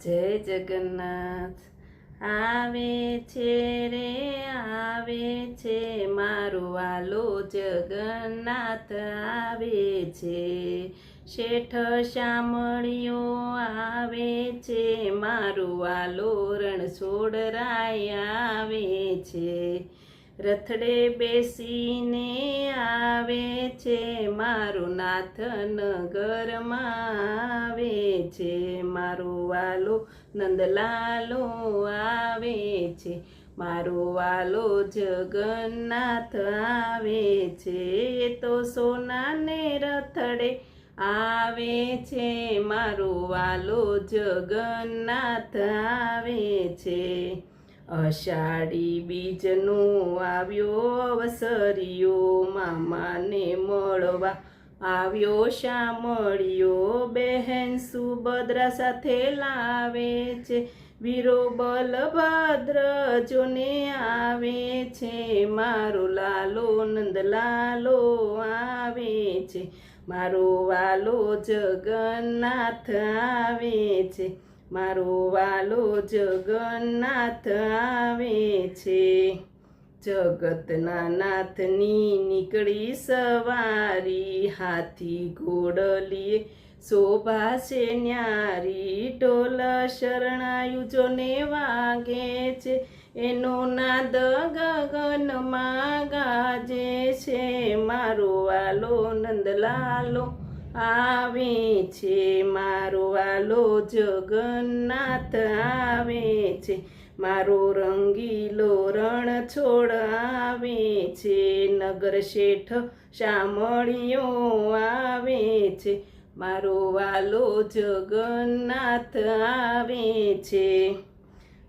જય જગન્નાથ આવે છે રે આવે છે મારો વાલો જગન્નાથ આવે છે શેઠ શામળિયો આવે છે મારો વાલો રણછોડરાય આવે છે રથડે બેસીને આવે છે મારો નાથ નગરમાં આવે છે મારો વાલો નંદલાલો આવે છે મારો વાલો જગન્નાથ આવે છે તો સોનાને રથડે આવે છે મારો વાલો જગન્નાથ આવે છે અષાઢી બીજનું આવ્યો અવસરિયો મામાને મળવા આવ્યો શામળિયો બહેન સુભદ્રા સાથે લાવે છે વીરો બલભદ્ર જોને આવે છે મારો લાલો નંદલાલો આવે છે મારો વાલો જગન્નાથ આવે છે મારો વાલો જગન્નાથ આવે છે જગતના નાથની નીકળી સવારી હાથી ઘોડલીએ શોભા છે ન્યારી ઢોલ શરણાયુજોને વાગે છે એનો નાદ ગગનમાં ગાજે છે મારો વાલો નંદલાલો આવે છે મારો વાલો જગન્નાથ આવે છે મારો રંગીલો રણછોડ આવે છે નગર શેઠ શામળિયો આવે છે મારો વાલો જગન્નાથ આવે છે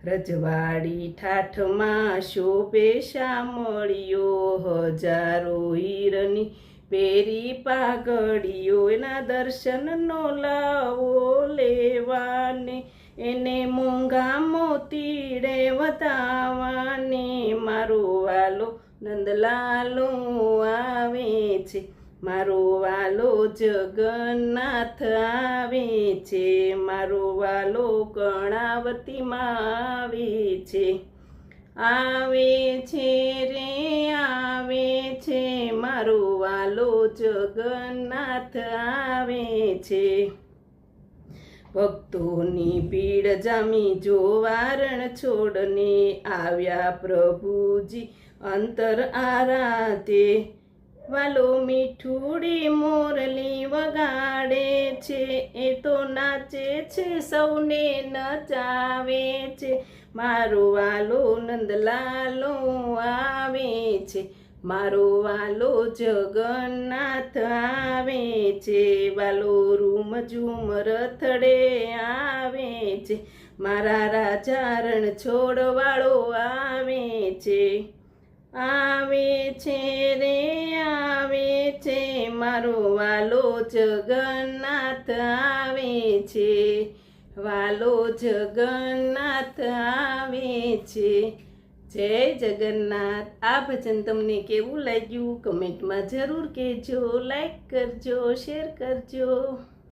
રજવાડી ઠાઠમાં શોભે શામળિયો હજારો હીરની પેરી પાઘડીઓ એના દર્શનનો લાવો લેવાને એને મોંઘા મોતીડે વધાવાને મારો વાલો નંદલાલો આવે છે મારો વાલો જગન્નાથ આવે છે મારો વાલો કર્ણાવતીમાં આવે છે રે આવે છે મારો વાલો જગન્નાથ આવે છે ભક્તોની ભીડ જામી જોવા રણછોડને આવ્યા પ્રભુજી અંતર આરાતે વાલો મીઠુડી મોરલી વગાડે છે એ તો નાચે છે સૌને નચાવે છે મારો વાલો નંદલાલો આવે છે મારો વાલો જગન્નાથ આવે છે વાલો રૂમ ઝૂમ રથડે આવે છે મારા રાજા રણછોડ વાળો આવે છે રે આવે છે મારો વાલો જગન્નાથ આવે છે વાલો જગન્નાથ આવે છે જય જગન્નાથ આ ભજન તમને કેવું લાગ્યું કમેન્ટમાં જરૂર કહેજો લાઈક કરજો શેર કરજો